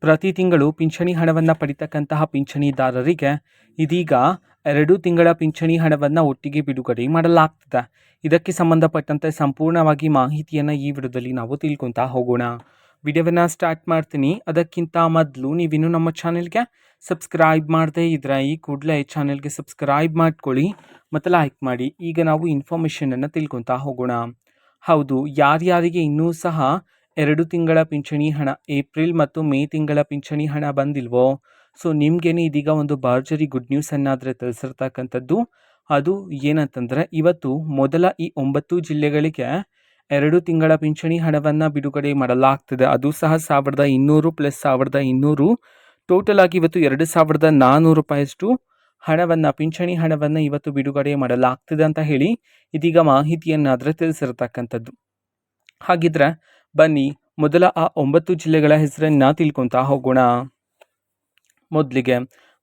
ಪ್ರತಿ ತಿಂಗಳು ಪಿಂಚಣಿ ಹಣವನ್ನು ಪಡಿತಕ್ಕಂತಹ ಪಿಂಚಣಿದಾರರಿಗೆ ಇದೀಗ 2 ತಿಂಗಳ ಪಿಂಚಣಿ ಹಣವನ್ನು ಒಟ್ಟಿಗೆ ಬಿಡುಗಡೆ ಮಾಡಲಾಗ್ತದೆ. ಇದಕ್ಕೆ ಸಂಬಂಧಪಟ್ಟಂತೆ ಸಂಪೂರ್ಣವಾಗಿ ಮಾಹಿತಿಯನ್ನು ಈ ವಿಡಿಯೋದಲ್ಲಿ ನಾವು ತಿಳ್ಕೊತಾ ಹೋಗೋಣ. ವಿಡಿಯೋವನ್ನು ಸ್ಟಾರ್ಟ್ ಮಾಡ್ತೀನಿ. ಅದಕ್ಕಿಂತ ಮೊದಲು ನೀವಿನ್ನೂ ನಮ್ಮ ಚಾನೆಲ್ಗೆ ಸಬ್ಸ್ಕ್ರೈಬ್ ಮಾಡದೇ ಇದ್ರೆ ಈ ಕೂಡಲೇ ಚಾನೆಲ್ಗೆ ಸಬ್ಸ್ಕ್ರೈಬ್ ಮಾಡ್ಕೊಳ್ಳಿ ಮತ್ತು ಲೈಕ್ ಮಾಡಿ. ಈಗ ನಾವು ಇನ್ಫಾರ್ಮೇಷನನ್ನು ತಿಳ್ಕೊತಾ ಹೋಗೋಣ. ಹೌದು, ಯಾರ್ಯಾರಿಗೆ ಇನ್ನೂ ಸಹ 2 ತಿಂಗಳ ಪಿಂಚಣಿ ಹಣ, ಏಪ್ರಿಲ್ ಮತ್ತು ಮೇ ತಿಂಗಳ ಪಿಂಚಣಿ ಹಣ ಬಂದಿಲ್ವೋ, ಸೊ ನಿಮಗೇನೆ ಇದೀಗ ಒಂದು ಭರ್ಜರಿ ಗುಡ್ ನ್ಯೂಸ್ ಅನ್ನಾದರೆ ತಿಳಿಸಿರ್ತಕ್ಕಂಥದ್ದು. ಅದು ಏನಂತಂದರೆ, ಇವತ್ತು ಮೊದಲ ಈ 9 ಜಿಲ್ಲೆಗಳಿಗೆ 2 ತಿಂಗಳ ಪಿಂಚಣಿ ಹಣವನ್ನು ಬಿಡುಗಡೆ ಮಾಡಲಾಗ್ತದೆ. ಅದು ಸಹ 1200 ಪ್ಲಸ್ 1200 ಟೋಟಲ್ ಆಗಿ ಇವತ್ತು 2400 ರೂಪಾಯಿಯಷ್ಟು ಹಣವನ್ನು, ಪಿಂಚಣಿ ಹಣವನ್ನು ಇವತ್ತು ಬಿಡುಗಡೆ ಮಾಡಲಾಗ್ತದೆ ಅಂತ ಹೇಳಿ ಇದೀಗ ಮಾಹಿತಿಯನ್ನಾದರೆ ತಿಳಿಸಿರ್ತಕ್ಕಂಥದ್ದು. ಹಾಗಿದ್ರೆ ಬನ್ನಿ ಮೊದಲ ಆ 9 ಜಿಲ್ಲೆಗಳ ಹೆಸರನ್ನು ತಿಳ್ಕೊತಾ ಹೋಗೋಣ. ಮೊದಲಿಗೆ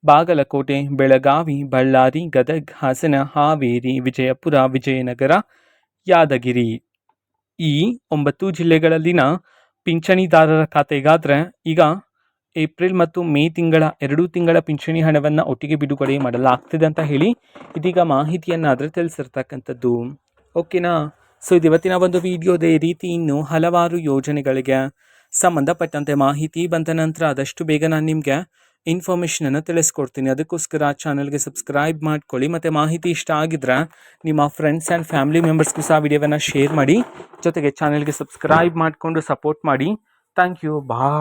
ಬಾಗಲಕೋಟೆ, ಬೆಳಗಾವಿ, ಬಳ್ಳಾರಿ, ಗದಗ್, ಹಾಸನ, ಹಾವೇರಿ, ವಿಜಯಪುರ, ವಿಜಯನಗರ, ಯಾದಗಿರಿ. ಈ 9 ಜಿಲ್ಲೆಗಳಲ್ಲಿನ ಪಿಂಚಣಿದಾರರ ಖಾತೆಗಾದರೆ ಈಗ ಏಪ್ರಿಲ್ ಮತ್ತು ಮೇ ತಿಂಗಳ 2 ತಿಂಗಳ ಪಿಂಚಣಿ ಹಣವನ್ನು ಒಟ್ಟಿಗೆ ಬಿಡುಗಡೆ ಮಾಡಲಾಗ್ತದೆ ಅಂತ ಹೇಳಿ ಇದೀಗ ಮಾಹಿತಿಯನ್ನಾದರೆ ತಿಳಿಸಿರ್ತಕ್ಕಂಥದ್ದು. ಓಕೆನಾ? ಸೊ ಇದು ಇವತ್ತಿನ ಒಂದು ವಿಡಿಯೋದ ರೀತಿ ಇನ್ನು ಹಲವಾರು ಯೋಜನೆಗಳಿಗೆ ಸಂಬಂಧಪಟ್ಟಂತೆ ಮಾಹಿತಿ ಬಂದ ನಂತರ ಆದಷ್ಟು ಬೇಗ ನಾನು ನಿಮಗೆ ಇನ್ಫಾರ್ಮೇಷನನ್ನು ತಿಳಿಸ್ಕೊಡ್ತೀನಿ. ಅದಕ್ಕೋಸ್ಕರ ಚಾನಲ್ಗೆ ಸಬ್ಸ್ಕ್ರೈಬ್ ಮಾಡ್ಕೊಳ್ಳಿ ಮತ್ತು ಮಾಹಿತಿ ಇಷ್ಟ ಆಗಿದ್ರೆ ನಿಮ್ಮ ಫ್ರೆಂಡ್ಸ್ ಆ್ಯಂಡ್ ಫ್ಯಾಮಿಲಿ ಮೆಂಬರ್ಸ್ಗೂ ಸಹ ವಿಡಿಯೋವನ್ನು ಶೇರ್ ಮಾಡಿ, ಜೊತೆಗೆ ಚಾನಲ್ಗೆ ಸಬ್ಸ್ಕ್ರೈಬ್ ಮಾಡಿಕೊಂಡು ಸಪೋರ್ಟ್ ಮಾಡಿ. Thank you. ಬಾಯ್.